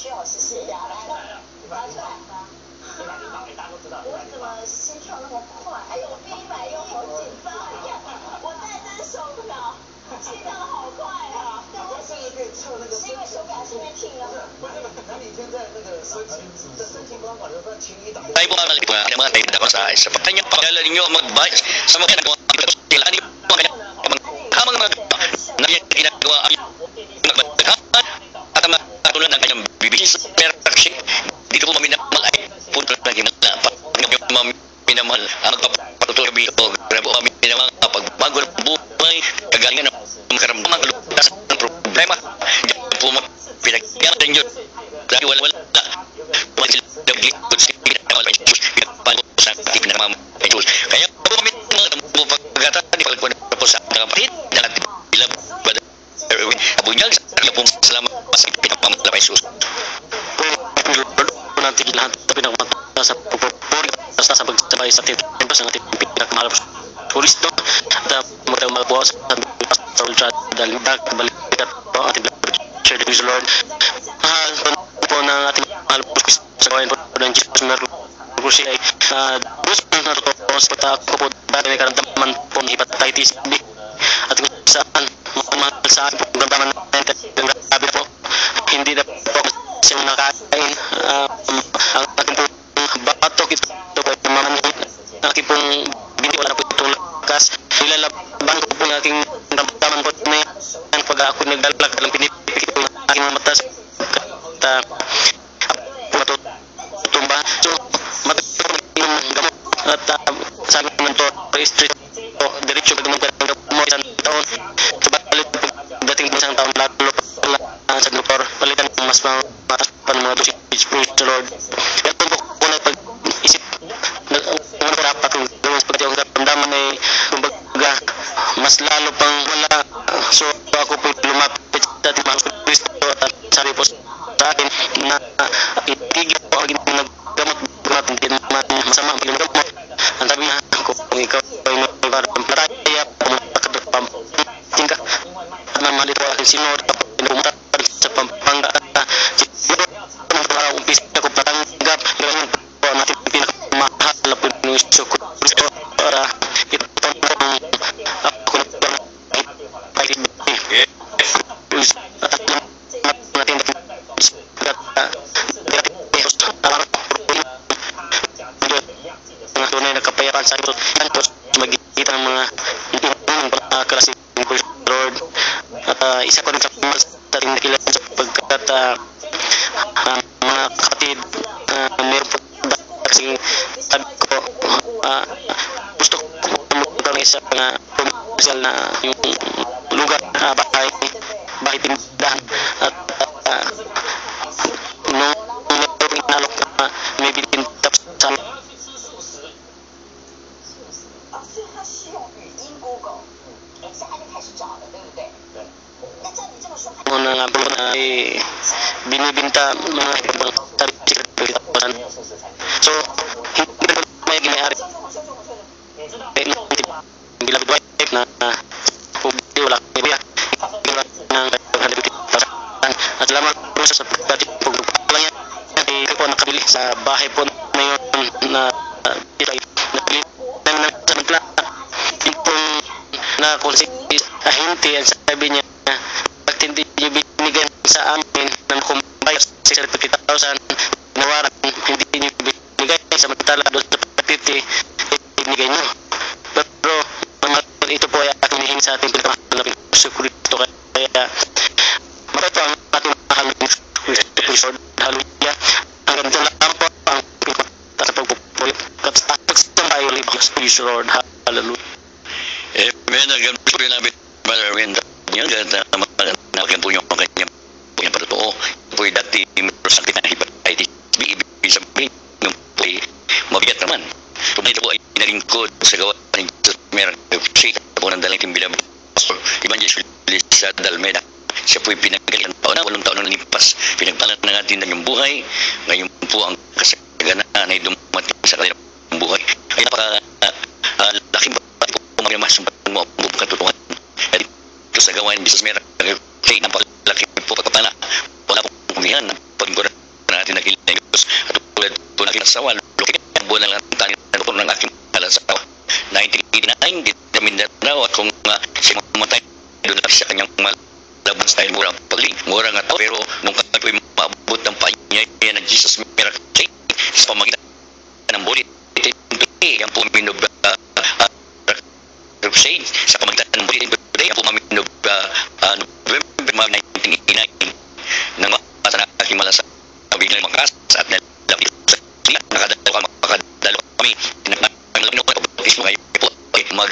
需要是血压来了，发出来。心跳那么快，哎呦，我第一排又好紧张，你看我戴着手表，心跳好快啊！我甚至可以测那个，是因为手表前面停了。不是，那你现在那个申请方法的话，请你打。Tayo po ang mga tayo ko sa kanya pagdala ninyo mag-advise sa mga ginagawa nila ni mga hamang na ginagawa at ang matulad ng kanyang bibigis peraksi dito po maminamahal punto na minamahal ang magpapatuloy dito grabe po minamahal pagbago ng buhay kagalingan ng karamdaman kalutas ng problema diyan po pinagyan din yun dahil wala kaya po kami mga pagkata di pala po po sa kapatid na bilang abunyag sa pong salamat sa pinagmamalabay sus po natin lahat na pinagmata sa pagpupuri sa pagsabay sa titimpas ng ating pinagmahal pulis do at magbawas sa pastoral chat dahil balikat po ang ating share the news Lord po ng ating mahal pulis sa gawain po ng Jesus Mercy ay gusto na ito sa pagkako po dahil may karamdaman po ng hepatitis B at kung saan mahal sa akin po karamdaman natin yung grabe po hindi na po kasi nakain ang ating po batok ito po mamanin ang aking pong binti wala na po itong lakas nilalaban ko po ng aking karamdaman po na yan pag ako naglalak lang pinipikit po ng aking matas at matutumba so gamot at sabi ng Torre Street o diretsyo gamot ng gamot isang taon sa balit dating po isang taon lalo pala sa doktor palitan mas matas pa ng mga dosage praise the Lord kaya po po na pag-isip ano ko dapat kung gawin sa pagkati ang ramdaman ay kumbaga mas lalo pang wala so ako po lumapit sa ating mga Kristo at sabi po sa akin na itigil po ang ginaggamot hindi naman masama ang paggamot ang sabi na kung ikaw ay may parang plataya pumunta ka mamalit po aking sinor pumunta sa Pampanga siguro ang parang umpisa ko patanggap yun po ang ating pinakamahal na po ng Iso Kristo para ito po ako na po mga tunay na kapayapaan sa magigitan ng mga klaseng Lord at isa ko rin sa ating nakilan sapagkat mga kapatid meron po kasing sabi ko gusto ko pumunta ng isang commercial na yung lugar bahay tindahan at nung meron inalok na may binintap sa muna nga po na binibinta mga ibang so hindi po may ginayari beloved wife na wala kaya ng at lamang po sa pagkati pagpapalaya ay po nakabili sa bahay po na yun na nabili na sa nagla yung pong na kung si ahente ang sabi niya pag hindi niyo binigyan sa amin ng kumbay 650,000 nawaran hindi niyo binigay samantala doon sa 50 binigay niyo pero ito po ay aking hihing sa ating pinamahal na Kristo kaya mapito ang ating mahal na Kristo hallelujah ang ganda lang po ang pinamahal sa pagpupulit at sa pagsasang tayo libang Kristo Lord hallelujah amen ang po rin namin Marwin yan nakin po yung kanyang po yung patotoo po yung dati sakit na hepatitis B ibig sabihin yung po ay mabigat naman kung ito po ay nalingkod sa gawa ng Jesus meron po ng dalang timbilang Pastor Evangelist sa Dalmeda siya po yung pinagaling taon na 8 taon na nalipas pinagpalan ng atin na yung buhay ngayon po ang kasaganaan ay dumating sa kanilang buhay ay napakalaking po magyamas mo ang buong katutungan ito sa gawain ng Jesus meron kay napakalaking po pagpapala wala pong kumihan ng pagkuran natin na kilala ng Diyos at tulad po natin sa walo buwan na lang tayo pastor ng aking asawa. 1989, dito sa Mindanao, at kung siya mamatay, doon na siya kanyang malaban style, murang pagling, murang nga tao, pero nung kato'y maabot ng paanyaya ng Jesus Miracle Chain, sa pamagitan ng bulit, yan po minog crusade, sa pamagitan ng bulit, yan po minog November 1989, nang mapasa na aking malasabi ng mga kas, at nalapit sa siya, nakadalo kami, ngayon po, mag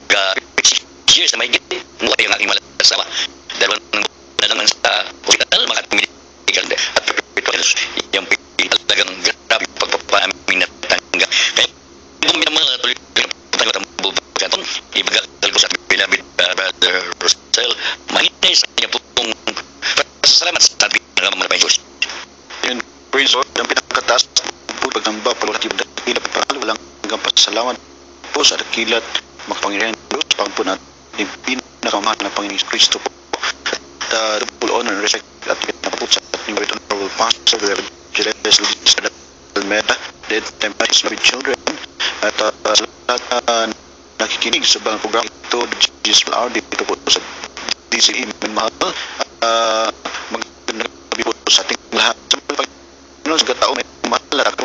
6 years na may git, buhay ang aking malasawa. Dalawang na naman sa hospital, mga medical at hospitals, yung talagang grabe pagpapamin na tangga. Kaya kung minamang tuloy tayo ang bubagatong, ibagagal ko sa beloved brother Rosel, mahinay sa kanya pong salamat sa ating nakamang Diyos. Yun, praise Lord, ang pinakataas po paghamba, palulati, dakilat, walang hanggang pasalamat po sa dakilat, makapangyarihan Diyos, pangpo natin pinakamahal na Panginoon Kristo po. The double honor and respect at pinapapot sa ating very honorable pastor, Reverend Giles Luis Almeida, dead temperatures of children, at sa lahat na nakikinig sa bang program ito, Jesus will RD, ito po sa DCE, mahal, magandang gabi po sa ating lahat. Sa mga Panginoon, sa gataon, mahal, at ako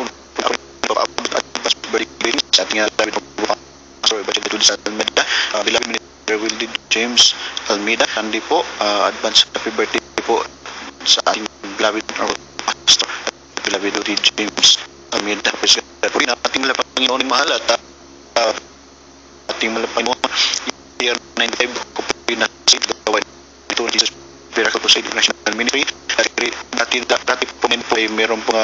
papaabot at birthday sa ating labi ng pastor, Reverend Giles Almeida, beloved Minister Wildy James Almeida, hindi po, advance happy birthday po sa ating beloved pastor, beloved Wildy James Almeida. Puri na ating malapang Panginoon ng mahal, at ating malapang Panginoon, year 95 ko po pinasid, gawin ito ng Jesus Miracle Crusade International Ministry. Dati po ay meron po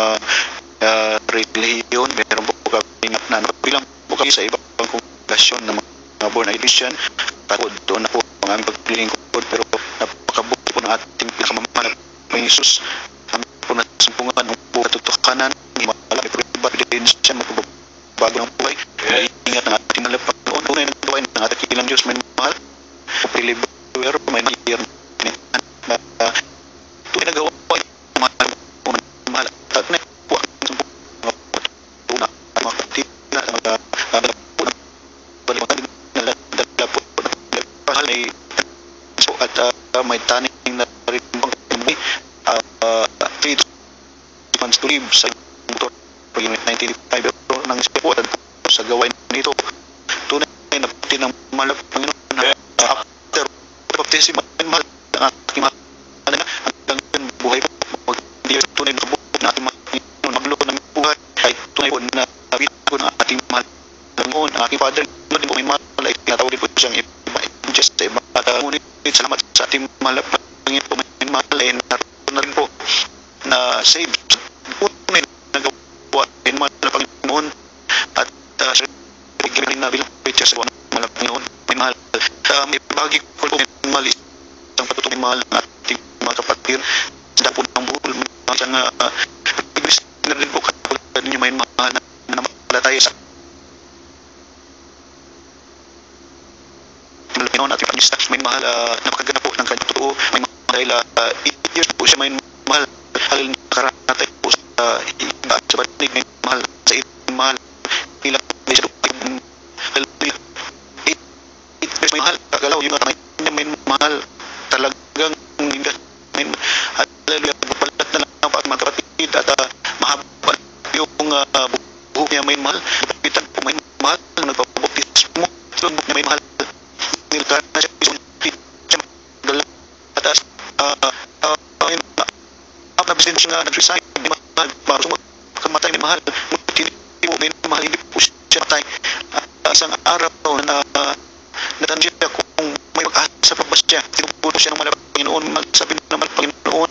religion, meron po kami na bilang po kami sa ibang kongregasyon ng mga born again Christian. Doon na po ang aming paglilingkod, pero napakabuti po ng ating pinakamamahal na Panginoon Jesus. Kami po nasampungan ng po katotohanan, malaki po yung ebidensya, magbabago ng buhay. Ingat ng ating mahal Panginoon, unay ng gawain ng ating kilang Diyos, may mahal, pilibuwer, may mahir, tunay na gawain, mahal, at na po ang mga kapatid na at may taning na rin bang kami 3 months to live sa motor pag 1985 pero nang siya po sa gawain nito tunay na puti ng malap Panginoon after baptism mahal ang aking mahal hanggang buhay po hindi tunay na kabuhay na ating Panginoon magluto ng buhay ay tunay po na ko ng ating mahal Panginoon aking Father din po may mahal ay tinatawag po siyang just sa iba at ngunit salamat sa ating mahal Panginoon po may mahal ay naroon na rin po na save po may nagawa ay mahal Panginoon at sa rin na bilang preacher sa mahal Panginoon may mahal may bahagi ko po may mahal isang patutuloy mahal ng ating mga kapatid sa dapo ng buhol may mahal siyang ibig na rin po kapag ninyo may mahal na namalataya sa Panginoon at yung may mahal napakaganda po ng kanyang totoo may mahal dahil 8 years po siya may mahal halil nakaratay po sa iba sa banig may mahal sa mahal ilang may siya halil 8 years may mahal kagalaw yung may mahal talagang may hallelujah palat na lang ang mga kapatid at mahaba yung buhok niya may mahal kapitan po may mahal nagpapabaptismo yung buhok niya may mahal nilkana siya siya magdala at nabisin siya nga nag-resign may mahal para kamatay may mahal may mahal hindi po siya matay isang araw na natan siya kung may mag-asa pa ba siya tinupuro siya ng malapang Panginoon sabi ng malapang Panginoon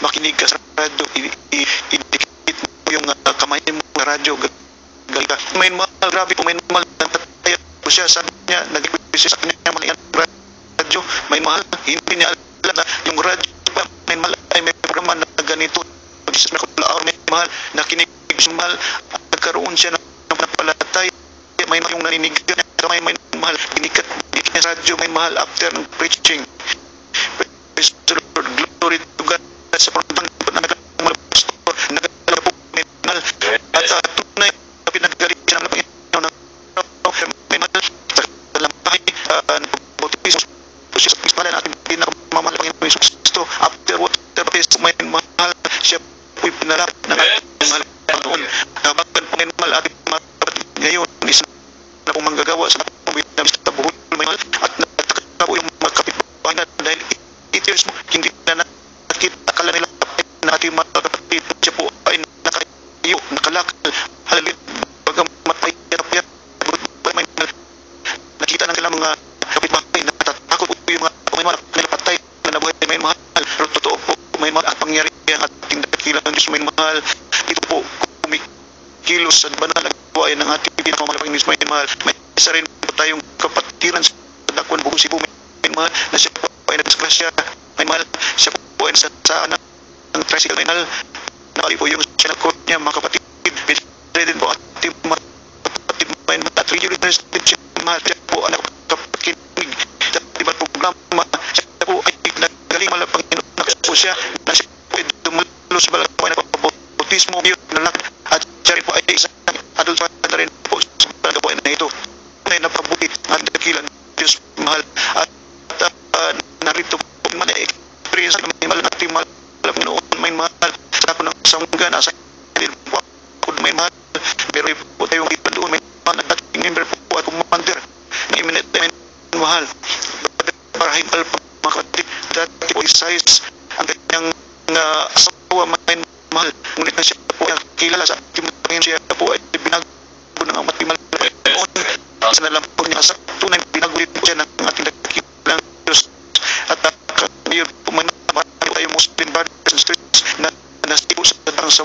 makinig ka sa radyo i-dikit mo yung kamay mo sa radyo galing ka may mahal grabe po may mahal natataya po siya sabi niya nag-ibig sa kanya malihan radyo may mahal hindi niya alam na yung radyo may mahal ay may programa na ganito may mahal nakinig siya mahal nagkaroon siya ng palatay may mahal yung naninig niya may mahal ginikat niya radyo may mahal after ng preaching praise the Lord glory to God sa pagpapang na nagkaroon pastor nagkaroon po may mahal at tunay pinagaling siya ng Panginoon years mo, hindi na nakita, akala nila na ating mga kapatid, siya po ay nakayo, nakalakal, halagit, bagang matay, may nakita ng kailang mga kapitbahay, natatakot po yung mga may mga nilapatay na nabuhay may mahal, pero totoo po, may mga pangyari ang ating dakilang Diyos may mahal, ito po, kumikilos sa banal na gawain ng ating pinakamalapang Diyos may mahal, may isa rin po tayong kapatiran sa dakwan buong Cebu may mahal, na siya po ay nagdisgrasya may mahal, siya po ay nasasaan ng tricycle may mahal, nakali po yung sinakot niya mga kapatid, pinadin po ating mga kapatid may mahal, at regular siya mahal, siya po ang nakapakinig sa iba't programa, siya po ay nagaling malapang po siya, na siya po ay dumalo sa balagawa na pabautismo yun na at siya rin po ay isang adult na rin po sa balagawa na ito ay napabuti ang dakilan Diyos mahal at narito po man ay experience na may mahal natin mahal noon may mahal sa ako ng sangga na sa po ako may mahal pero po tayong ipan doon may mahal na dating member po at commander na iminit may mahal para himpal pa mga kapatid dati po size ang kanyang asawa may mahal ngunit na siya po ay kilala sa ating mga siya po ay binago ng amat mahal noon sa nalampag niya sa tunay binagulit po siya ng ating dakilang Diyos at ngayon po may nabayo tayo Muslim brothers and sisters na nasipo sa datang sa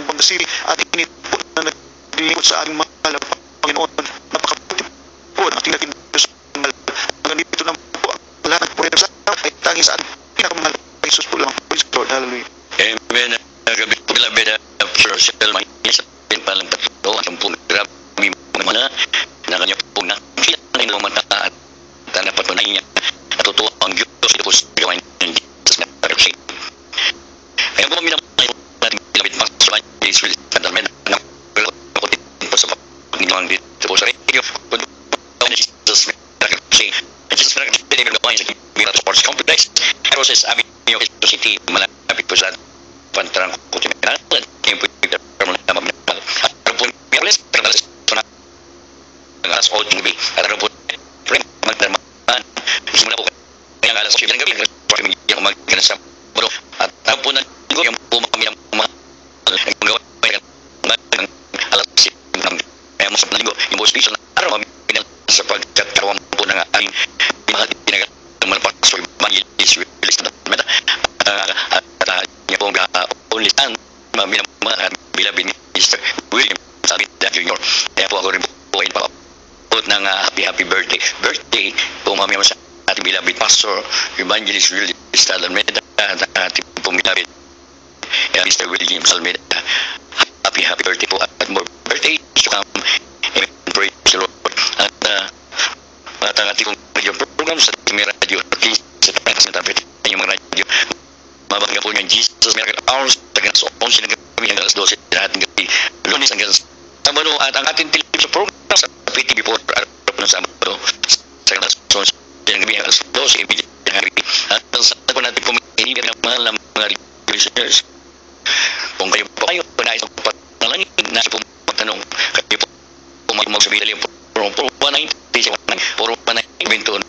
Banda City at init po na naglilingkod sa ating mahal na Panginoon napakabuti po ng ating dakilang Diyos hanggang dito lang po ang lahat po rin sa ay tangi sa ating pinakamahal kay Jesus po lang praise God hallelujah Amen. Gabi po labida social media sa palang tatlo at ang program mga na kanya po nakita ng mga mata at napatunay niya natutuwa ang Diyos ito po sa gawain ng Jesus na parasay. Kaya po minamay natin labid makasuhan kay Israel na dalmen ng kakutin po sa pagninawang dito po sa radio kung na Jesus na parasay Jesus na parasay na gawain sa Mira Sports Complex Roses Avenue Quezon City malapit po sa pantarang kutinal at yung po yung naman at po mirles terdalas ang alas 8 ng gabi at ano po magdarmaan isimula po kaya ang alas 8 ng gabi yung magkana sa mulo at ano po naligo yung po kami ng mga alas 7 ng kaya mo sa naligo yung buong special na araw pinal sa pagkatawang po ng aming mga tinagal malapas o evangelist release na meta at niya po ang only stand minamahal at bilabid ni Mr. William Sabita Jr. Kaya po ako rin po ay pa-out ng happy birthday po mamaya sa ating bilabid Pastor Evangelist William Almeida at ating po bilabid Mr. William Almeida happy birthday po at more birthday to come and praise the Lord at ang ating radio program sa ating radio sa tapit yung mga radio mabangga po niyan Jesus Miracle Hours hanggang sa 11 ng gabi hanggang alas 12 na ating gabi Lunes hanggang Sabado at ang ating television program sa PTV po araw ng Sabado sa alas 11 ng gabi hanggang alas 12 ng gabi at ang sa po natin po may mahal na mga listeners kung kayo po kayo nais ang panalangin nais po magtanong kayo po magsabi dali po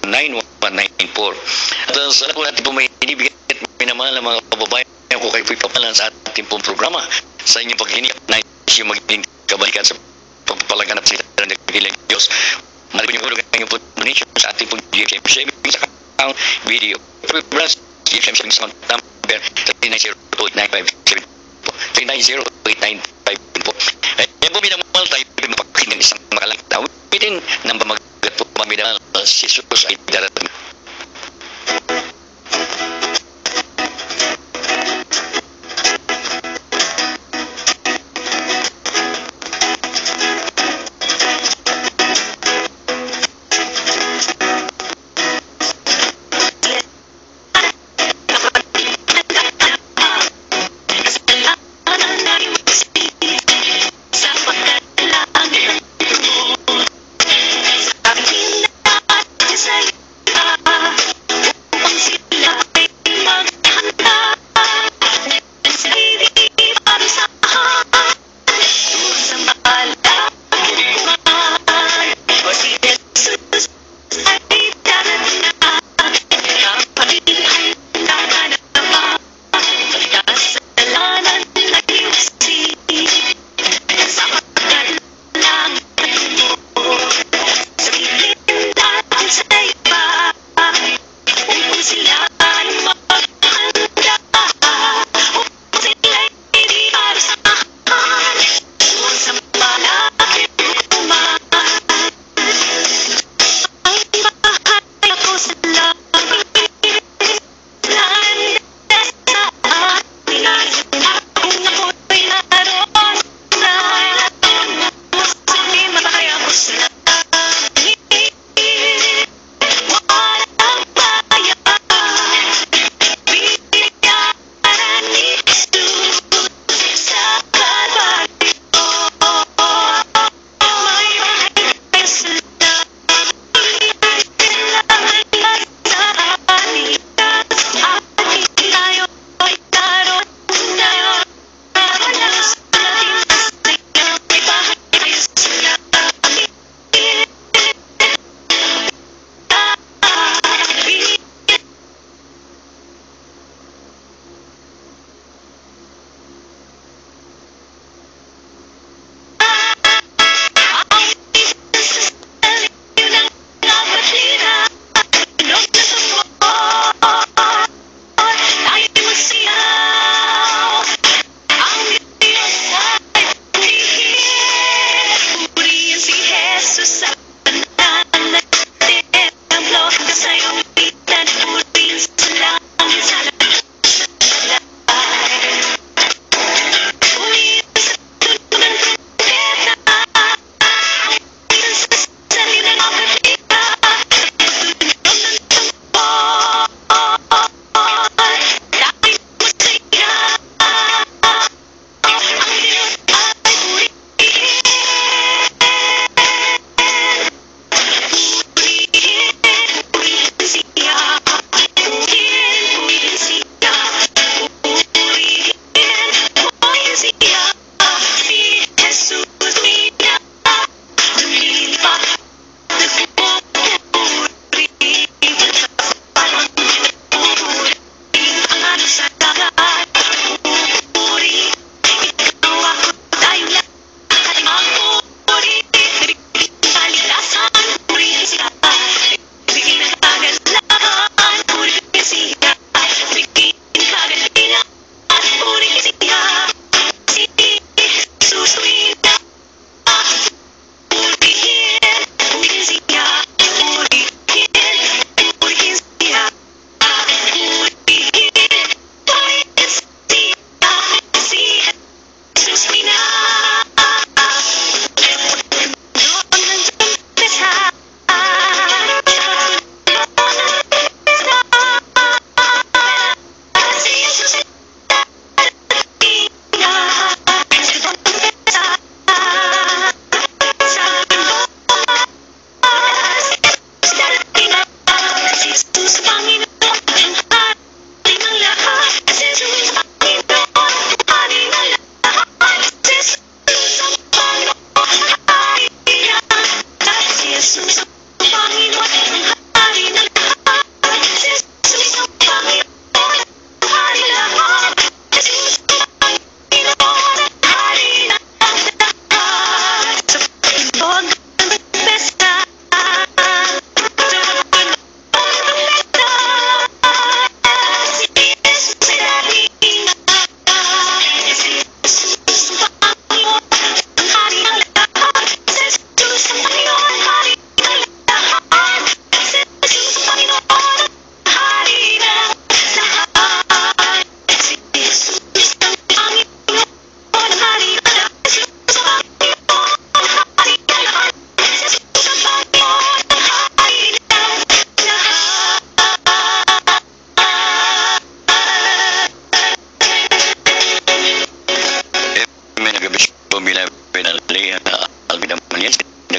419-919-919-9194 at sa po natin po may inibigay minamahal ng mga kababayan ko kayo po ipapalan sa ating pong programa sa inyong paghinip na siya magiging kabalikan sa pagpalaganap sa ng nagpilang Diyos. Malapit yung hulog ang inyong donation sa ating pong GFM savings account video preference GFM savings account number 390-8957 po 390-8957 po. Yan po minamahal tayo mapagkinig ng isang makalang tawitin ng pamagat po maminahal si Jesus ay darating. Sa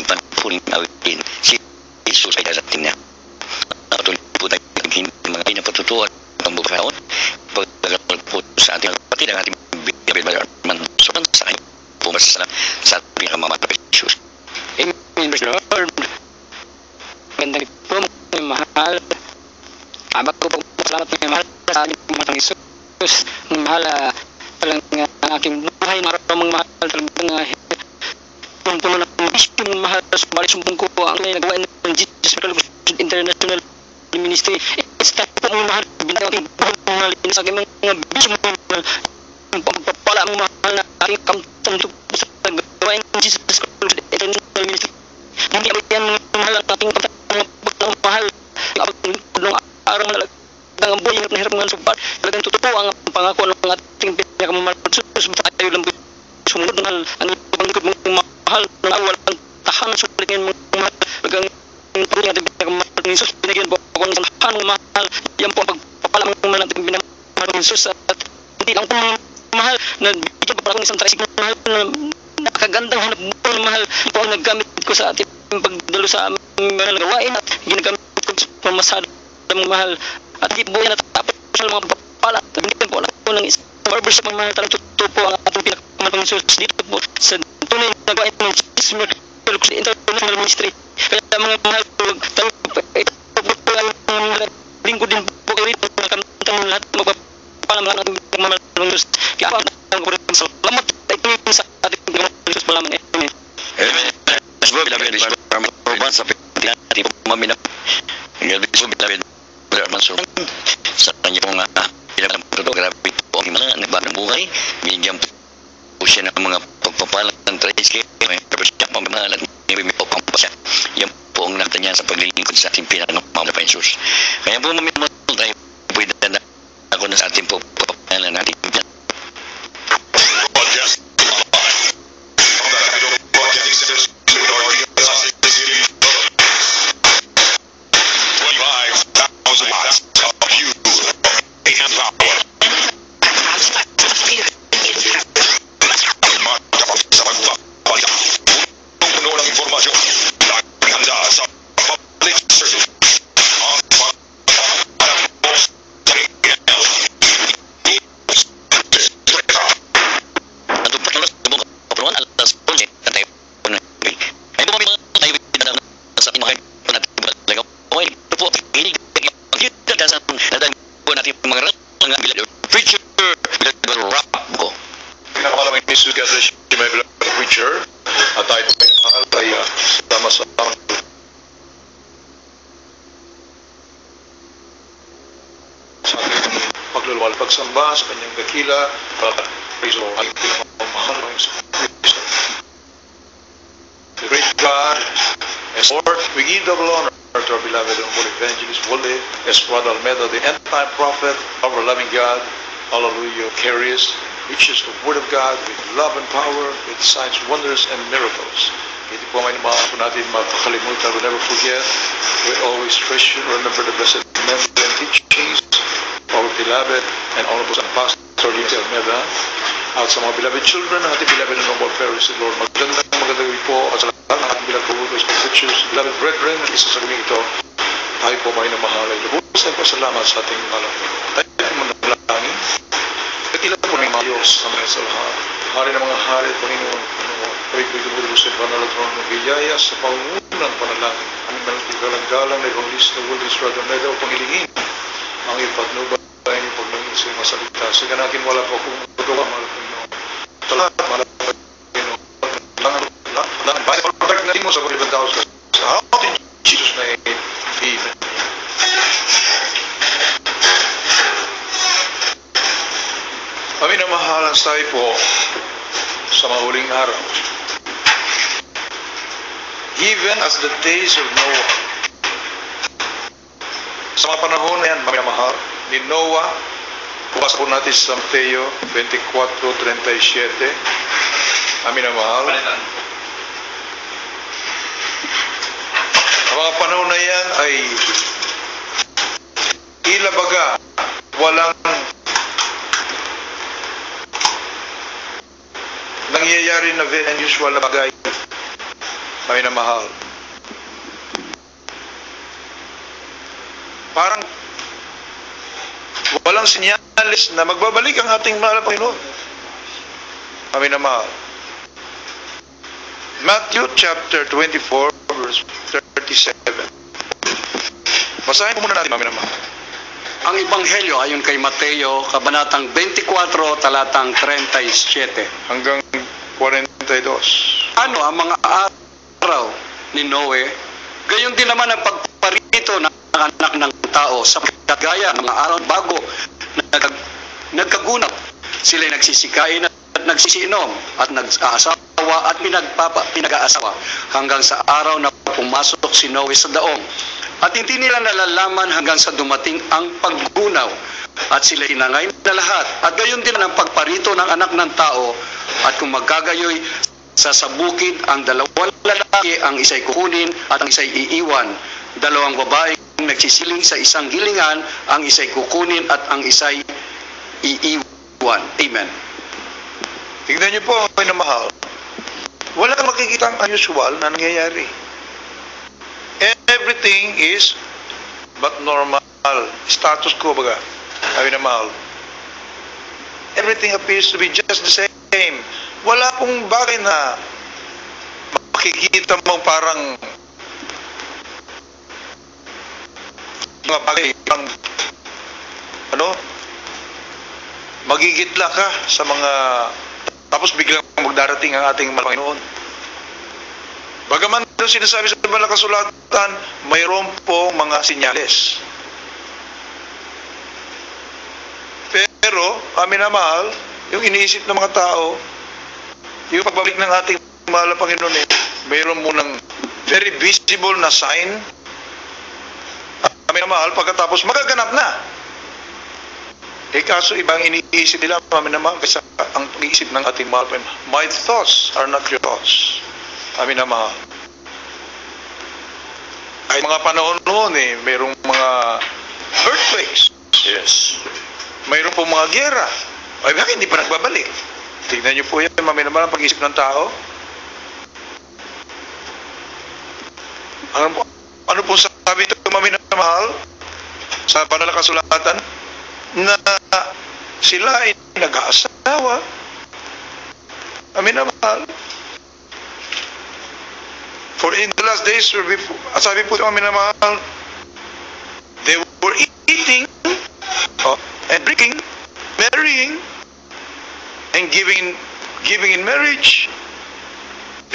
nagpapuling awin si Jesus ay darating niya. Tuloy po tayo hindi mga pinapatutuan ang bukaon. Pagdagal po sa ating kapatid ang ating bibigyan mansukan sa kanyang pumasasala sa ating kamamata Jesus. Amen, Lord. Gandang po, mga mahal. Abag ko po, salamat mga mahal sa ating pumatang Jesus. Mga mahal, palang aking buhay, maraming mahal talagang puno ng mission, mahal sa balik sumbong ko ang nagawa ng Jesus International Ministry. It's time po mga mahal, binayang aking buhay mga mahal, sa aking mga mission mga mahal, ang pagpapala mga mahal na aking kamtan sa gawain ng Jesus International Ministry. Hindi ako yan mga mahal ang ating kamtan mga mahal, ng araw na ang buhay na hirap mga subat. Talagang totoo ang pangako ng ating pinakamamahal. Tayo lang po sumunod ng ang panglikod mga mahal ng awal ang tahanan sulit ngayon mga mahal. Talagang panglikod natin pinakamamahal ng Jesus. Pinagyan po ako ng tahanan mga mahal. Yan po ang pagpapala mga mahal natin pinakamamahal ng Jesus. At hindi lang po mga mahal na bigyan pa pala akong isang tricycle mahal na napakagandang hanap buhay na mahal. Yan po ang naggamit ko sa ating pagdalo sa aming mga gawain at ginagamit ko sa pamasada ng mahal. At hindi po yan natapos sa mga papala. Binigyan po lang po ng isang barbershop ng mga talang totoo po ang ating pinakamanang Jesus dito po sa tunay na gawain ng Jesus International Ministry. Kaya mga mahal po, ito po ang linggo din po kayo rito na kamtang lahat magpapala mga ating pinakamanang Jesus. Kaya po ang salamat sa ating pinakamanang Jesus po lamang. Amen. Amen. Bispo, bilabid, bispo, sa pinati po maminap. Bispo, bilabid, mansukan sa kanya pong pinapatuto, grabe po ang mga nagbagong buhay. Binigyan po siya ng mga pagpapalang ng tricycle, may purpose niya pamamahalan, may pagpampasya. Yan po ang nakita niya sa paglilingkod sa ating pinakamamahal na Jesus. Kaya po mamimahal tayo po idadaan ako na sa ating pagpapalan natin. Pagsamba sa kanyang dakila para iso ay pinakamahal ng Kristo. The great God and Lord, we give double honor to our beloved and holy evangelist Wole Esprada Almeida, the end-time prophet, our loving God, hallelujah, carries, preaches the word of God with love and power, with signs, wonders, and miracles. Hindi po may naman po natin mapakalimutan. We never forget. We always treasure, remember the blessed memory and teachings our beloved and honorable San Pastor Lito Almeida at sa mga beloved children ng ating beloved and noble parents, Lord. Magandang gabi po at sa lahat ng ating beloved co-workers, pictures, beloved brethren, at isa sa gabi ito, tayo po may namahalay. Lubos tayo po salamat sa ating malam. Tayo po manalangin. Katila po ng mga Diyos sa mga sa lahat. Hari ng mga hari, Panginoon, kami po itumulo sa panalatrong ng biyaya sa pangunang panalangin. Aming galang-galang na evangelist na World Israel Almeida upang ilingin ang ipatnubay ng pagnangin sa mga salita. Sige natin wala po akong magawa, mahal Panginoon. Sa lahat, mahal Panginoon. Lang, bahay pag-protect natin mo sa pag-ibang tao sa ating Jesus na Amen. Kami na mahalang tayo po sa mahuling araw. Even as the days of Noah, sa mga panahon na yan, mamamahal, ni Noah, bukas po natin sa Mateo 24:37, amin na mahal. Ang mga panahon na yan ay tila baga, walang nangyayari na very unusual na bagay. May namahal. Parang walang sinyalis na magbabalik ang ating mahal na Panginoon. Amin na mahal. Matthew chapter 24 verse 37. Basahin ko muna natin, amin na mahal. Ang Ebanghelyo ayon kay Mateo, kabanatang 24, talatang 37. Hanggang 42. Ano ang mga araw ni Noe? Gayon din naman ang pagparito ng anak ng tao sapagkat gaya ng mga araw bago nagkagunap. Sila'y nagsisikain at nagsisiinom at nag-aasawa at pinag-aasawa hanggang sa araw na pumasok si Noe sa daong. At hindi nila nalalaman hanggang sa dumating ang paggunaw. At sila inangay na lahat. At gayon din ang pagparito ng anak ng tao. At kung magkagayoy, sasabukid ang dalawang lalaki, ang isa'y kukunin at ang isa'y iiwan. Dalawang babaeng nagsisiling sa isang gilingan, ang isa'y kukunin at ang isa'y iiwan. Amen. Tignan niyo po, may namahal. Wala kang makikita ang unusual na nangyayari. Everything is but normal. Status quo baga. Sabi na mahal. Everything appears to be just the same. Wala pong bagay na makikita mo parang mga bagay ang magigitla ka sa mga tapos biglang magdarating ang ating Panginoon. Bagaman doon sinasabi sa banal na kasulatan, mayroon po mga sinyales. Pero, amin na mahal, yung iniisip ng mga tao, yung pagbabalik ng ating mahal na Panginoon, mayroon munang very visible na sign. Amin na mahal, pagkatapos magaganap na. Kaso ibang iniisip nila, amin na mahal, kasi ang pag-iisip ng ating mahal, my thoughts are not your thoughts. Amin na mahal. Ay mga panahon noon mayroong mga earthquakes. Yes. Mayroong po mga gyera. Ay bakit hindi pa nagbabalik? Tignan niyo po yan, amin na mahal, ang pag-iisip ng tao. Ano po sabi ito, amin na mahal? Sa banal na kasulatan, na sila ay nag-aasawa. Amin na mahal. For in the last days, sabi po namin na mahal, they were eating and drinking, marrying, and giving in marriage.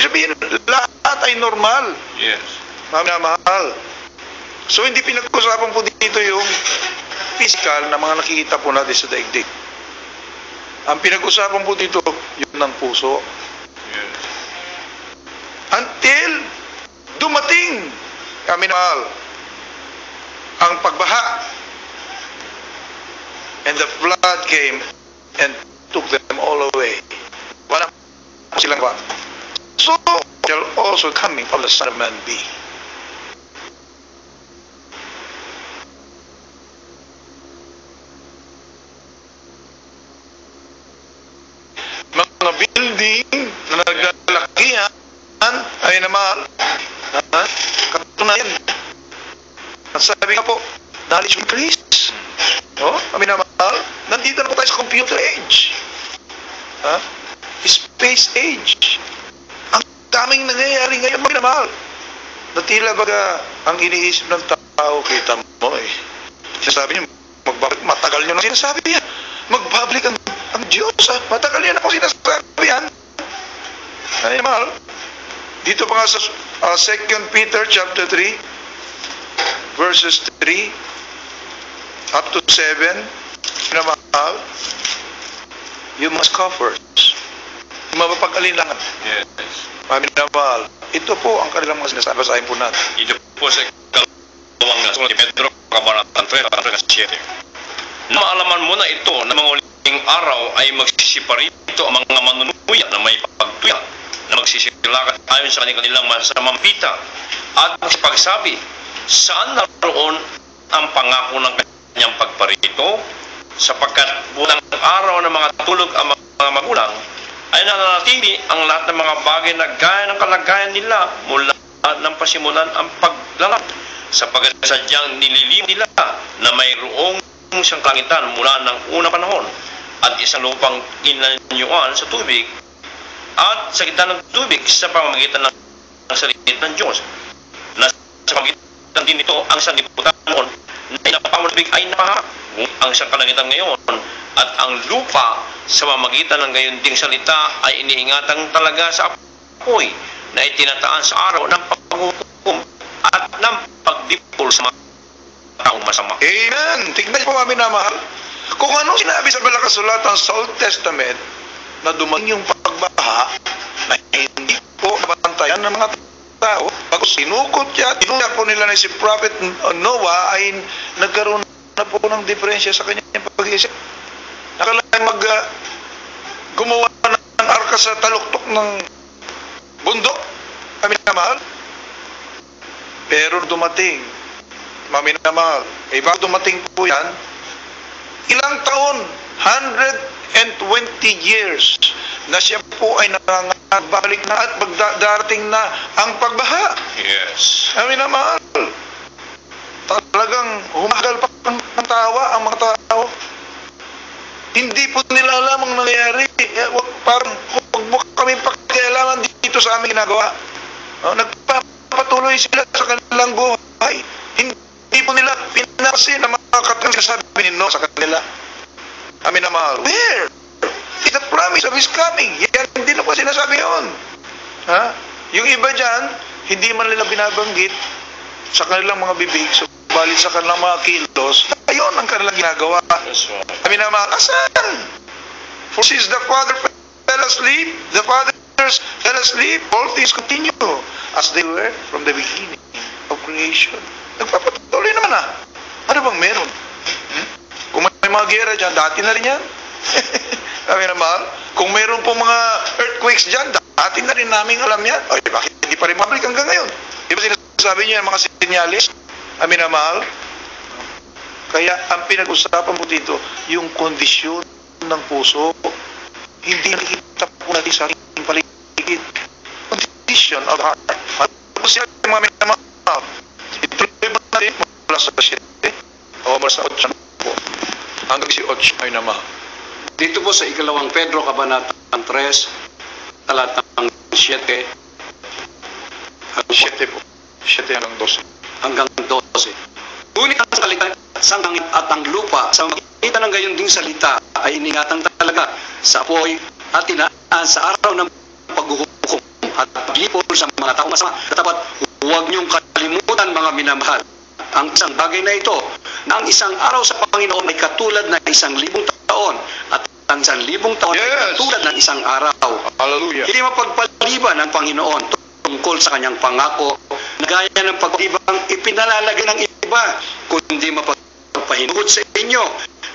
Sabihin, lahat ay normal. Yes. Mami na mahal. So hindi pinag-usapan po dito yung physical na mga nakikita po natin sa daigdig. Ang pinag-usapan po dito, yun ng puso. Yes. Until dumating kami na mahal ang pagbaha and the flood came and took them all away. Wala silang ba? So shall also coming of the Son of Man be. Mga building na naglalakihan ay naman katunayan. At sabi nga po, knowledge increase. Kami na mahal, nandito na po tayo sa computer age. Space age. Ang daming nangyayari ngayon, kami na mahal. Na tila baga ang iniisip ng tao, kita mo sinasabi niyo, matagal niyo na sinasabi yan. Magbabalik ang Diyos. Matagal yan ako sinasabi yan. Kami na mahal. Dito pa nga sa 2 Peter chapter 3 verses 3 up to 7, pinamahal, you must comfort. Mapapag-alinlangan. Yes. Pinamahal. Ito po ang kanilang mga sinasabi. Basahin po natin. Ito po sa kalawang nasulat ni Pedro, kabanatang 3, na maalaman mo na ito na mga uling araw ay magsisiparito ang mga manunuya na may pagtuya na magsisilakat ayon sa kanilang masamang pita at pagsabi, saan naroon ang pangako ng kanyang pagparito sapagkat bulang araw ng mga tulog ang mga magulang ay nananatili ang lahat ng mga bagay na gaya ng kalagayan nila mula ng pasimulan ang paglalak, sapagkat sadyang nililim nila na mayroong isang kalangitan mula ng unang panahon at isang lupang inanyuan sa tubig at sa gitna ng tubig sa pamamagitan ng salita ng Diyos, na sa pamamagitan din nito ang sanlibutan noon na inapapaw ng tubig ay napaha. Ang isang kalangitan ngayon at ang lupa sa pamamagitan ng gayon ding salita ay iniingatan talaga sa apoy na itinataan sa araw ng paghukom at ng pagdipol sa mga taong masama. Amen. Tignan po kami na mahal. Kung anong sinabi sa balakasulatan sa Old Testament na dumating yung pagbaha na hindi po nabantayan ng mga tao, pag sinukot niya, tinulak po nila na si Prophet Noah ay nagkaroon na po ng diferensya sa kanyang pag-iisip. Nakalang gumawa ng arka sa taluktok ng bundok, kami na mahal. Pero dumating, mami na mahal, bago dumating po yan, ilang taon, 120 years, na siya po ay nangangabalik na at darating na ang pagbaha. Yes. Kami na mahal. Talagang humagal pa ng tawa ang mga tao. Hindi po nila alam ang nangyayari. Parang huwag mo kami pakialaman dito sa aming ginagawa. Nagpapatuloy sila sa kanilang buhay. Hindi po nila pinasin ang mga katang sinasabi ni Noah sa kanila. Amin na mahal. Where? It's the promise of His coming. Yan, hindi na po sinasabi yun. Yung iba dyan, hindi man nila binabanggit sa kanilang mga bibig, subalit sa kanilang mga kilos, ayun ang kanilang ginagawa. Amin na mahal. Asan? For since the Father fell asleep, the fathers fell asleep, all things continue as they were from the beginning of creation. Nagpapatuloy naman Ano bang meron? Kung may mga gera dyan, dati na rin yan. Kami na mahal. Kung meron po mga earthquakes dyan, dati na rin namin alam yan. Ay, bakit hindi pa rin mabalik hanggang ngayon? Di ba sinasabi niyo yung mga sinyalis? Amin na mahal. Kaya ang pinag-usapan po dito, yung kondisyon ng puso, hindi nakikita po natin sa ating paligid. Condition of the heart. Ano po siya yung mga minamahal? Ituloy ba natin mula sa 7 o mula sa 8 po? Hanggang si 8 ay naman. Dito po sa ikalawang Pedro, kabanatang 3, talatang 7, 7 po. 7 hanggang 12. hanggang 12. Ngunit ang salita sa langit at ang lupa sa magitan ng gayon ding salita ay iningatan talaga sa apoy at tinaan sa araw ng paghuhukom at paglipol sa mga taong masama. Dapat huwag niyong kalimutan, mga minamahal, ang isang bagay na ito, na ang isang araw sa Panginoon ay katulad na 1,000 taon at ang 1,000 taon ay katulad ng isang araw. Hallelujah. Hindi mapagpaliban ng Panginoon tungkol sa kanyang pangako na gaya ng pagpalibang ipinalalagay ng iba, kundi mapagpahinuhod sa inyo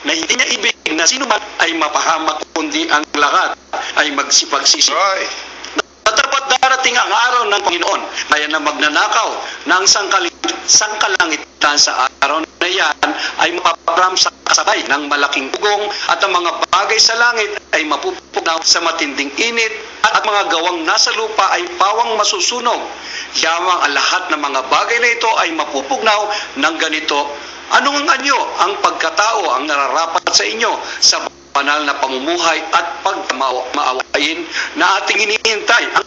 na hindi niya ibig na sino man ay mapahamak, kundi ang lahat ay magsipagsisi. Right. Na dapat darating ang araw ng Panginoon na yan na magnanakaw ng sangkalangitan sa araw na yan ay mapaparam sa kasabay ng malaking ugong at ang mga bagay sa langit ay mapupugnaw sa matinding init at mga gawang nasa lupa ay pawang masusunog. Yamang ang lahat ng mga bagay na ito ay mapupugnaw ng ganito. Anong ang anyo ang pagkatao ang nararapat sa inyo sa banal na pamumuhay at pagmaawain na ating hinihintay ang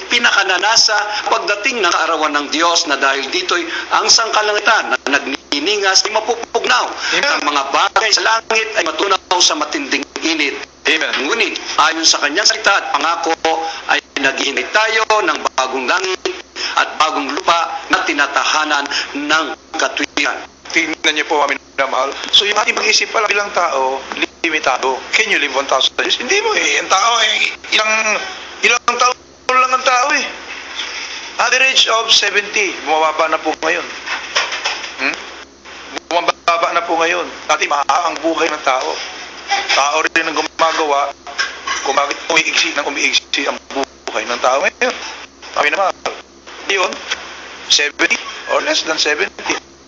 pinakananasa pagdating ng kaarawan ng Diyos, na dahil dito'y ang sangkalangitan na nagniningas ay mapupugnaw. Ang mga bagay sa langit ay matunaw sa matinding init. Amen. Ngunit ayon sa kanyang salita at pangako ay naghihintay tayo ng bagong langit at bagong lupa na tinatahanan ng katwiran. Tingnan niyo po kami na mahal. So yung ating pag-isip pala bilang tao, limitado. Can you live 1,000 years? Hindi mo Ang tao ilang taon lang ang tao Average of 70. Bumababa na po ngayon. Bumababa na po ngayon. Dati ang buhay ng tao. Tao rin ang gumagawa kung bakit umiigsi ang buhay ng tao ngayon. Kami na mahal. Yun, 70 or less than 70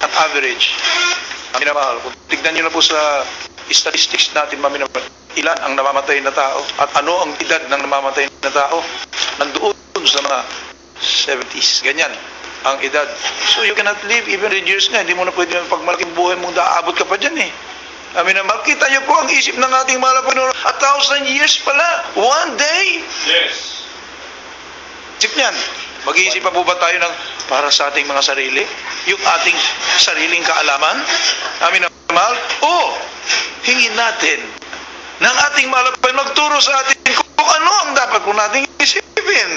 ang average. Kami na mahal. Kung tignan nyo na po sa statistics natin, mami naman, ilan ang namamatay na tao at ano ang edad ng namamatay na tao. Nandoon sa mga 70s. Ganyan ang edad. So you cannot live even 100 years nga. Hindi mo na pwede pagmalaking buhay mong daabot ka pa dyan eh. Amin naman, kita niyo po ang isip ng ating mahal na Panginoon. 1,000 years pala. One day. Yes. Isip niyan. Mag-iisip pa po ba tayo ng para sa ating mga sarili? Yung ating sariling kaalaman? Amin na mahal? O, hingin natin ng ating mahal na Panginoon magturo sa atin kung ano ang dapat po nating isipin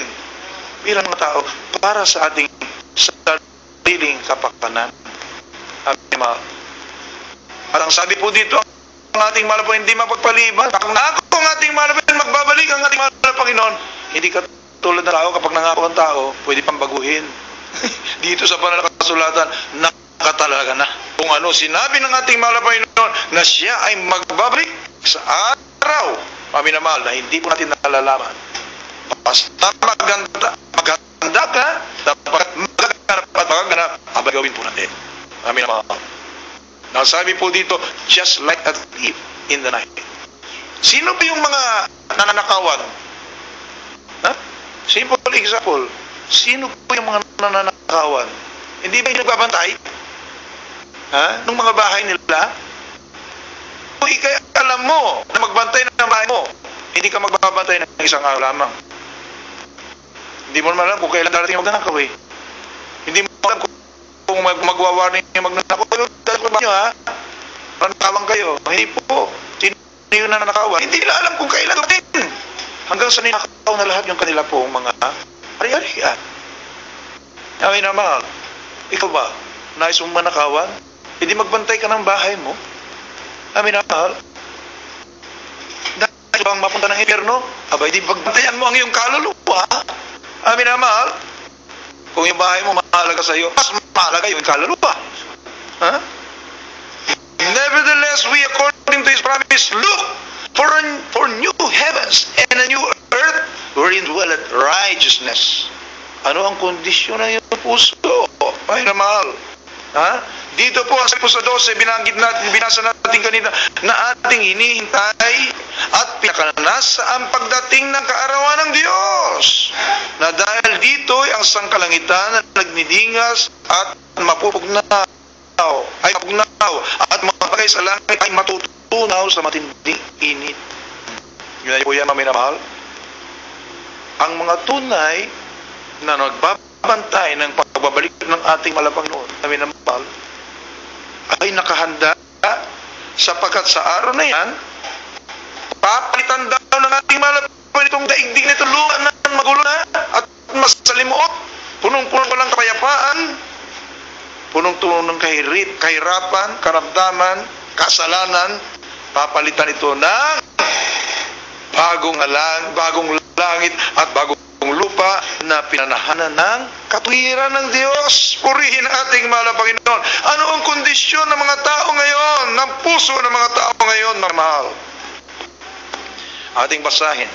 bilang mga tao para sa ating sariling kapakanan. Amin na mahal. At ang sabi po dito, ang ating mahal na Panginoon hindi mapagpaliban. Kapag nangako ang ating mahal na Panginoon, magbabalik ang ating mahal na Panginoon. Hindi ka tulad ng tao, kapag nangako ang tao, pwede pang baguhin. Dito sa pananakasulatan, nakatalaga na. Kung ano sinabi ng ating mahal na Panginoon na siya ay magbabalik sa araw, amin na mahal, na hindi po natin nalalaman. Basta maganda ka, dapat magaganap, abay gawin po natin. Amin na mahal. Nasabi po dito, just like a thief in the night. Sino ba yung mga nananakawan? Ha? Simple example. Sino po yung mga nananakawan? Hindi ba yung nagbabantay? Ha? Nung mga bahay nila? Kung ikay alam mo na magbantay ng bahay mo, hindi ka magbabantay ng isang araw lamang. Hindi mo naman alam kung kailan darating ang magnanakaw eh. Hindi mo alam kung magwawarning yung magnanakaw. Dahil ko ba nyo ha? Nanakawang kayo. Hindi po. Sino yung nananakawan? Hindi nila alam kung kailan darating. Hanggang sa ninakaw na lahat yung kanila pong mga ari-arian. Amin na mahal. Ikaw ba? Nais mong manakawan? Hindi magbantay ka ng bahay mo. Amin na mahal. Dahil bang mapunta ng impyerno? Aba, hindi pagbantayan mo ang iyong kaluluwa. Amin na mahal. Kung yung bahay mo mahalaga sa iyo, mas mahalaga yung kaluluwa. Ha? Nevertheless, we according to His promise, look for new heavens and a new earth wherein dwelleth righteousness. Ano ang kondisyon ng iyong puso? Ay na mahal. Ha? Dito po po sa 12, binasa natin kanina na ating hinihintay at pinakanas ang pagdating ng kaarawan ng Diyos. Na dahil dito ang sangkalangitan na nagniningas at mapupugnaw at mga bagay sa langit ay matutunaw sa matinding init. Yun ay po yan, maminamahal. Ang mga tunay na nagbabantay ng pagbabalik ng ating malapanginoon, maminamahal, ay nakahanda sapagkat sa araw na yan, papalitan daw ng ating malapanginoon itong daigdig nito lupa na magulo na at masalimuot, punong-puno walang kapayapaan, punong-tuno ng kahirapan, karamdaman, kasalanan, papalitan ito ng bagong langit at bagong lupa na pinanahanan ng katuwiran ng Diyos. Purihin ang ating mahal na Panginoon. Ano ang kondisyon ng mga tao ngayon, ng puso ng mga tao ngayon, mga mahal? Ating basahin.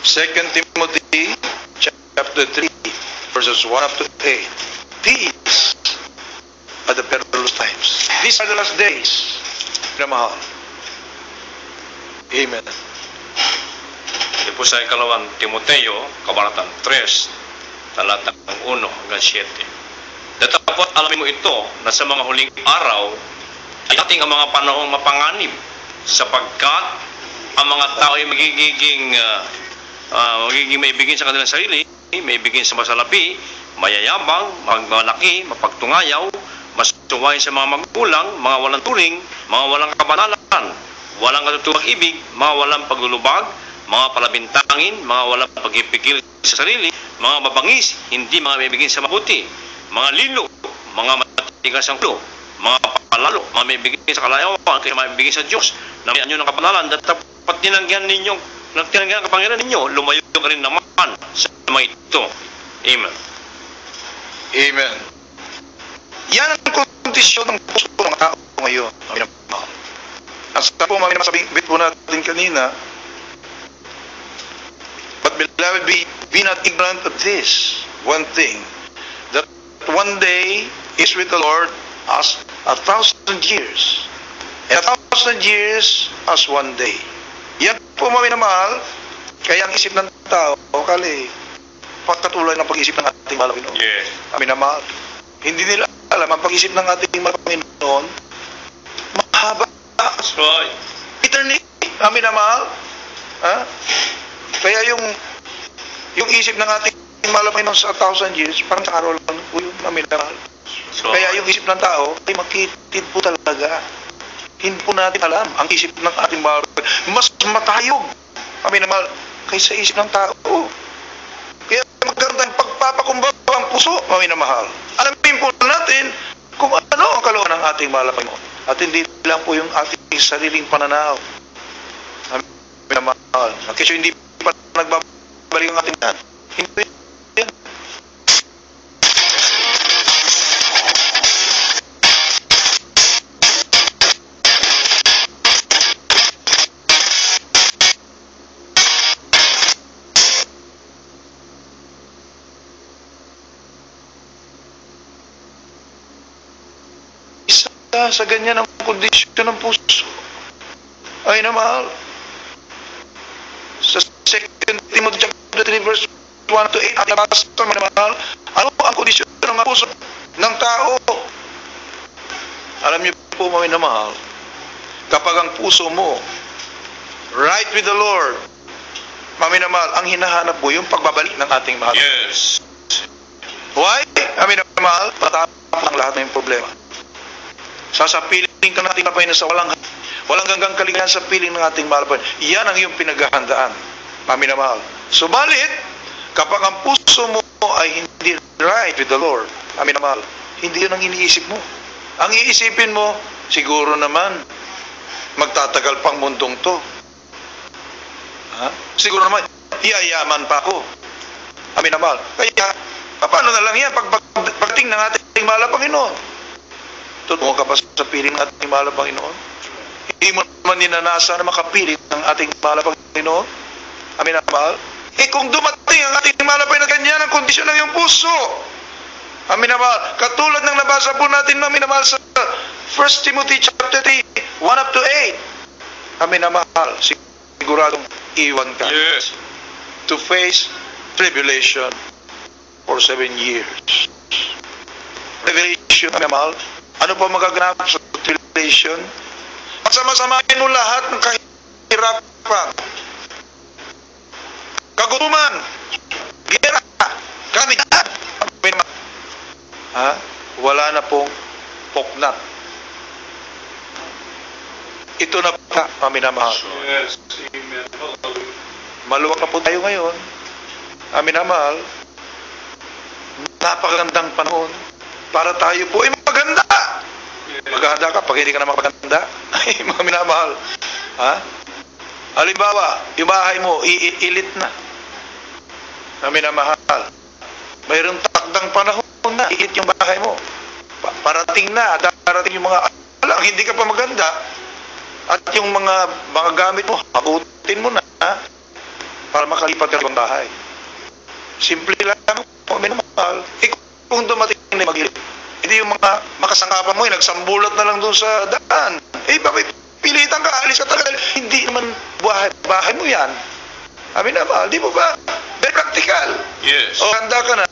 2 Timothy chapter 3, verses 1 up to 8. These are the perilous times. These are the last days. Na mahal. Amen. Ito po sa ikalawang Timoteo, kabanatang 3, talatang 1 hanggang 7. Datapot alamin mo ito na sa mga huling araw ay ating ang mga panahong mapanganib sapagkat ang mga tao ay magiging maibigin sa kanilang sarili, maibigin sa masalapi, mayayabang, magmalaki, mapagtungayaw, masuwain sa mga magulang, mga walang turing, mga walang kabanalan, walang katutuwang ibig, mga walang paglulubag, mga palabintangin, mga walang pagpipigil sa sarili, mga mabangis, hindi mga maibigin sa mabuti, mga lilo, mga matigas ang ulo, mga palalo, mga maibigin sa kalayawan, kaya maibigin sa Diyos, na may anyo ng kapanalan, dapat tinanggihan ninyo, tinanggihan ang kapangyarihan ninyo, lumayo ka rin naman sa mga ito. Amen. Amen. Yan ang kondisyon ng puso ng tao ngayon. Ang sabi po, sabi po natin kanina, but beloved, be not ignorant of this one thing, that one day is with the Lord as 1,000 years, and 1,000 years as one day. Yan po mga minamahal, kaya ang isip ng tao, kali, pagkatulad ng pag-isip ng ating mahal na Panginoon. Yes. Ang minamahal, hindi nila alam, ang pag-isip ng ating mahal na Panginoon, mahaba. That's right. Eternity, ang minamahal. Ha? Kaya yung isip ng ating mahal na Panginoon sa 1,000 years, parang sa araw lang po yun, ang minamahal. So, Kaya yung isip ng tao ay makitid po talaga. Hindi po natin alam ang isip ng ating mahal. Mas matayog kami naman kaysa isip ng tao. Kaya magkaroon tayong pagpapakumbaba ang puso, kami na mahal. Alamin po natin kung ano ang kalooban ng ating mahal na Panginoon. At hindi lang po yung ating sariling pananaw. Kami na mahal. Kasi hindi pa nagbabalik ang ating yan. Hindi yan. Sa ganyan ang kondisyon ng puso ay na mahal. Sa 2 Timothy chapter 3 verse 1 to 8 ating pastor na mahal, ano ang kondisyon ng puso ng tao? Alam niyo po mga minamahal, kapag ang puso mo right with the Lord, mga minamahal, ang hinahanap mo yung pagbabalik ng ating mahal. yes. Why? Mga minamahal, patapos ang lahat ng problema. Sasapiling ka natin na Panginoon sa walang hanggang kaligayahan sa piling ng ating mahal. Yan ang iyong pinaghahandaan, kami na mahal. Subalit, kapag ang puso mo ay hindi right with the Lord, kami na mahal, hindi yun ang iniisip mo. Ang iisipin mo, siguro naman, magtatagal pang mundong to. Ha? Siguro naman, iyayaman pa ako. Kami na mahal. Kaya, paano na lang yan pagdating ng ating mahal na Panginoon? Tungo ka pa sa piling ng ating mahal na Panginoon? Hindi mo naman ninanasa na makapiling ng ating mahal na Panginoon? Amin na mahal? Kung dumating ang ating mahal na Panginoon, ganyan ang kondisyon ng iyong puso. Amin na mahal? Katulad ng nabasa po natin, amin na mahal, sa 1 Timothy chapter 3, 1 up to 8. Amin na mahal? Siguradong iwan ka. Yes. To face tribulation for 7 years. Revelation, amin na mahal? Ano pa magaganap sa tribulation? Pagsama-samahin mo lahat ng kahirapan, kagutuman, gera, kamitan. Ha? Wala na pong poknat. Ito na pa, paminamahal. Yes. Maluwag na po tayo ngayon. Aminamahal, napakagandang panahon para tayo po ay maganda. Maghahanda ka pag hindi ka na maganda. Ay, mga minamahal. Ha? Halimbawa, yung bahay mo, iilit na. Mga minamahal. Mayroong takdang panahon na, iilit yung bahay mo. Parating na, darating yung mga alang, hindi ka pa maganda. At yung mga gamit mo, habutin mo na, para makalipat ka ng bahay. Simple lang, mga minamahal. Kung dumating na mag-ilit, hindi yung mga makasangkapan mo, nagsambulat na lang doon sa daan. Bakit pilitan ka, alis ka talaga. Hindi naman bahay mo yan. Amin na mahal, di mo ba? Very practical. Yes. O, handa ka na,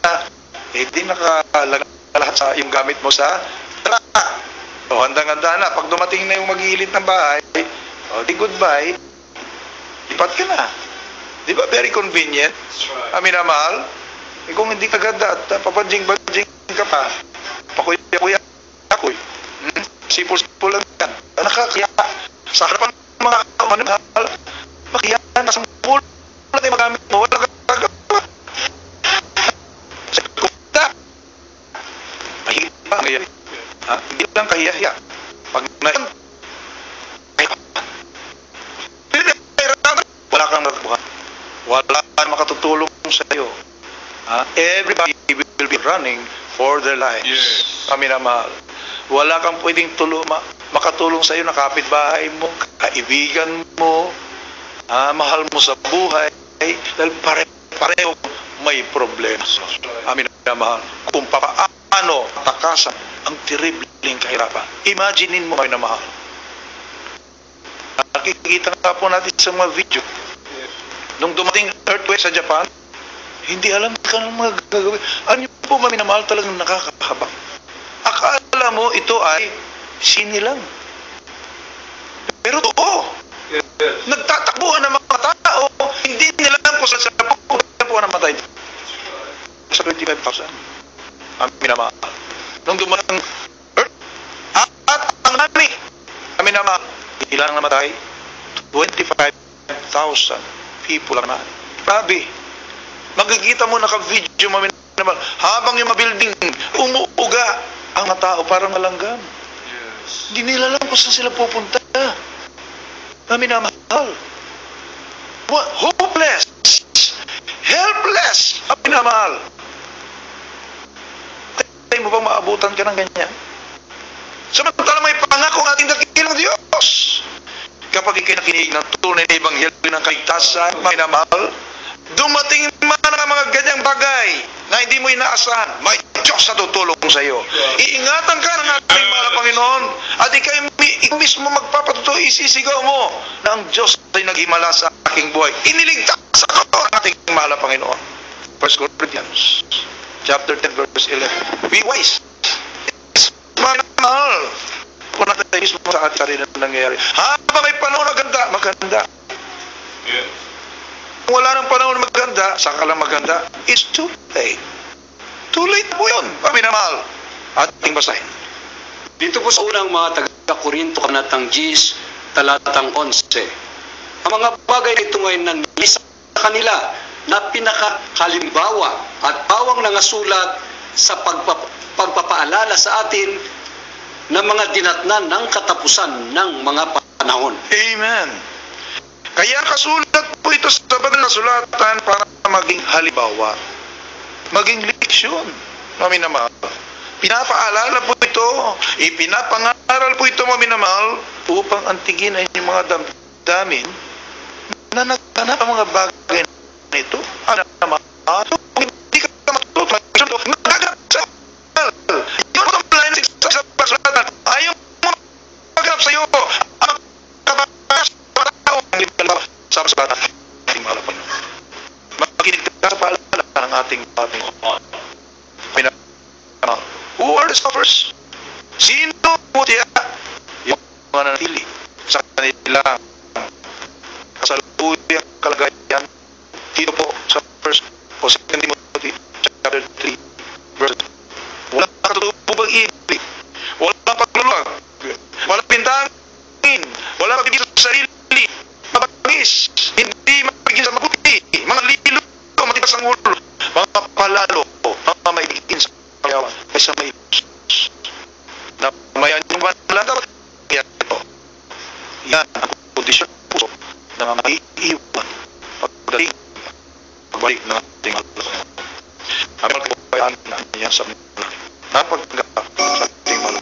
hindi nakalagay lahat sa yung gamit mo sa truck. O, handang-handa na. Pag dumating na yung mag-iilit ng bahay, o, di goodbye, lipat ka na. Di ba? Very convenient. Amin na mahal. Kung hindi ka ganda at papanjing-banjing ka pa, pakuya-kuya, ako'y. Sipol-sipol lang yan. Nakakaya. Sa harapan ng mga mahal, makiyan, nasa mula tayo magamit mo, wala gagawa. Sa kumita, mahigit pa ngayon. Hindi lang kahiya-hiya. Pag na wala kang natabuhan. Wala kang makatutulong sa iyo. Everybody will be running for their lives. Yes. Kami na mahal. Wala kang pwedeng makatulong sa iyo na kapitbahay mo, kaibigan mo, mahal mo sa buhay, dahil pareho may problema. Amin na mahal. Kung paano takasan ang terribling kahirapan. Imaginein mo, amin na mahal. nakikita nga po natin sa mga video. Nung dumating earthquake sa Japan, hindi alam ka ng mga gagawin. Ano yun po, maminamahal, talagang nakakahabang. Akala mo ito ay sinilang. Pero totoo. Nagtatakbuhan ng mga tao, hindi nila alam kung saan po namatay. Sa 25,000. Ang minamahal. Nung dumating at ang minamahal, ilang namatay? 25,000 people lang na. Grabe. Magkikita mo naka-video naman habang yung mga building umuuga ang mga tao parang malanggam. Hindi nila alam kung saan sila pupunta. Minamahal. Hopeless. Helpless. Minamahal. Tayo mo bang maabutan ka ng ganyan? Samantala may pangako ang ating dakilang Diyos. Kapag ikinakinig ng tunay na ebanghelyo ng kaligtasan, minamahal, dumating man ang mga ganyang bagay na hindi mo inaasahan, may Diyos na tutulong sa iyo. Iingatan ka ng ating mahal na Panginoon at ikaw mismo magpapatuto, isisigaw mo na ang Diyos ay naghimala sa aking buhay. Iniligtas ako ng ating mahal na Panginoon. 1 Corinthians chapter 10 verse 11. Be wise. Mahal. Kung natin mismo sa ating sarili na nangyayari. Habang may panahon na maganda. Kung wala ng panahon na maganda, saka lang maganda, it's too late. Too late po yun, minamahal. Ating basahin. Dito po sa unang mga taga-Korinto, kanatang 10, talatang 11. Ang mga bagay na ito ngayon nangyay sa kanila na pinakahalimbawa at bawang nangasulat sa pagpapaalala sa atin ng mga dinatnan ng katapusan ng mga panahon. Amen. Kaya kasulat po ito sa banal na sulatan para maging halimbawa, maging leksyon. Minamahal. Pinapaalala po ito, ipinapangaral po ito, minamahal, upang antigin ay yung mga damdamin na nagtanap ang mga bagay na ito. Minamahal. Hindi ka matututo. Nagagap sa yung pagkaplayan sa sulatan. Ayaw mo magagap sa iyo. Ang kabakas sa sulatan. Ating mahal na Panginoon. Makinig ka sa paalala ng ating minamahal. Who are the scoffers? Sino po tiya? Yung mga nanatili sa kanilang kasalukuyang kalagayan. Dito po sa 1 o 2 Timothy chapter 3 verse. Walang katutubang ibig, walang paglulog, walang pintangin, walang pagibig sa sarili, mabagis, hindi mabigin sa mabuti, mga lilo, matibas ang ulo, mga palalo, mga maigin sa kayawan, kaysa may na mayan yung banala dapat yan ito. Yan ang kondisyon ng puso na maiiwan pagbalik ng ating alasan. Ang mga kabayaan na yan sa mga napagkakap sa ating mga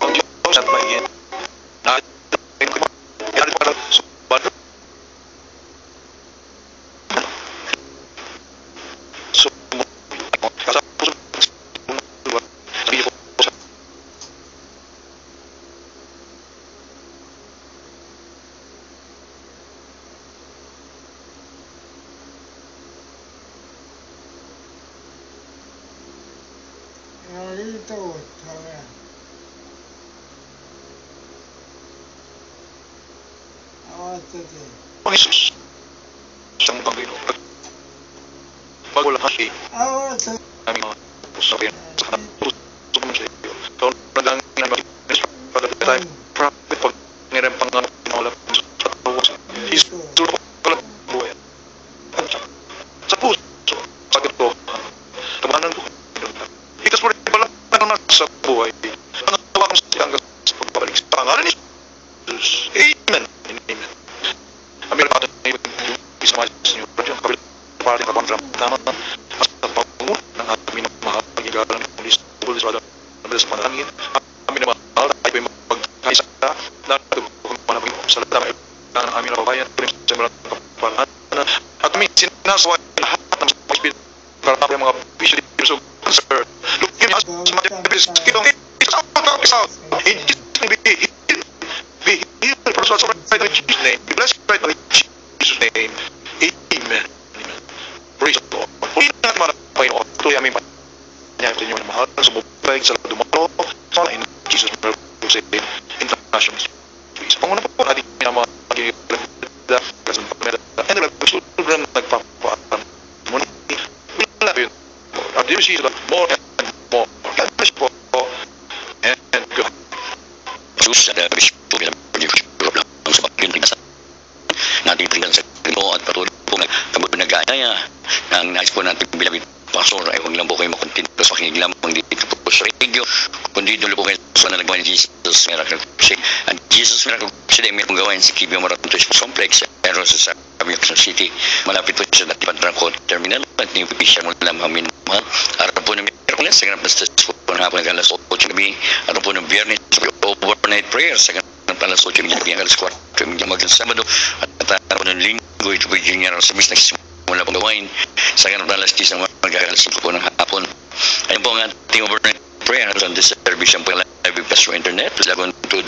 ang Diyos at maigin na ating kumain para subado Ito, sabi. Ito. Ang Isus isang Panginoon bago lang kasi aming mga usapian sa kanang puso mo sa iyo taon na lang na mag-inis para tayo prophet pag nirem pangalan pinawala sa puso Isus ko lang buhay sa puso sa gato kamanan ko ikas mo rin pala na sa buhay ang gawa ko siya hanggang sa pagbabalik sa pangalan ni Jesus. Amen. Amen. Amin ang ating isang mga Senyor Radyo ang kabilang parte ng pangramdaman at sa pangungo ng ating mahal pag-igalan ng Holy Spirit sa sa panalangin. Amin ang mahal na tayo ay magkaisa na natugong panabing sa lahat ng aming nababayan sa mga kapalaran at amin sinasaway lahat ng mga Spirit para ang mga bisyo dito sa cancer. Looking at sa mga kitong in Jesus' name be healed. right now in Jesus' name. Amen. Amen. Praise the Lord. Purihin natin mga Panginoon. Tuloy aming pangyayari sa inyo ng mahal. Sa bubay, sa dumalo. Sa in Jesus' name. International Ministries. Panguna po natin yung mga pagkikita. Kasi and nagpapasulan nagpapaalam. Muna. Bilapin. Our dear Jesus, more and more. God bless you po. And God. Jesus, Bishop, lang sa pagpintigasan natin tingnan sa Panginoon at patuloy po nag-aaya ng nais po natin bilabit pastor ay huwag lang po kayo makontinto sa pakinig lamang dito po sa radio kundi doon po kayo sa nalagawa ni Jesus Miracle Crusade at Jesus Miracle Crusade ay mayroong gawain sa Kibyo Marathon Sports Complex pero sa Quezon City malapit po sa Datipan Trangco Terminal at nipipisya mo lamang minumahal araw po ng Miracle sa ganap na stage po ng hapon ng alas 8 gabi araw po ng Biyernes overnight prayer sa ganap alas 8 gabi alas 4 magalang Sabado at araw ng Linggo ito po yung general service na simula pong gawain sa ganap na alas 10 ng alas 5 po ng hapon ayun po ang ating overnight prayer on this service ang live plus through internet lagon to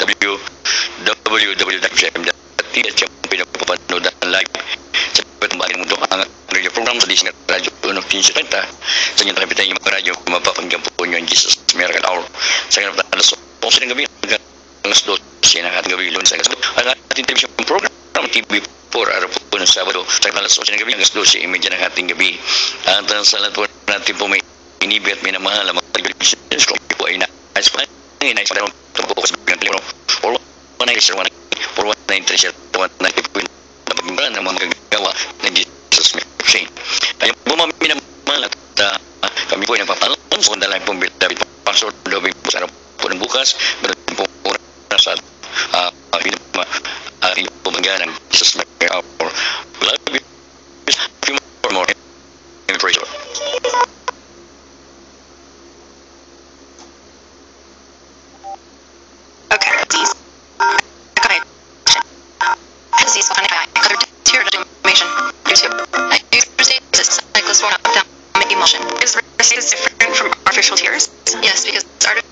www.fm.t at yung pinapapanood ang live sa patumbagin mo ito ang radio program sa Disney Radio 1570 sa inyong takipitan yung mga radio mapapanggan po nyo ang Jesus Miracle Hour sa ganap na alas 11 ng gabi alas 12 ng ating gabi sa ang ating television program TV4 araw po ng Sabado sa alas 8 ng gabi hanggang 12:30 ng ating gabi at sa lahat po natin po may inibig at minamahal ang mga televisions kung po ay nais pa nais pa naman po sa bilang telepono 419-419-301 na pagmimbaran ng mga magagawa ng Jesus Miracle tayo po minamahal at kami po ay nagpapalan sa kundalay pong bilabit pastor lobing po sa araw po ng bukas meron po sa ating pumangga ng Jesus Miracle Hour. Love you. A few more. Praise the Lord. Okay, disease. Disease on other deterioration YouTube. Cyclist won't have down emotion. Is different from artificial tears? Yes, because artificial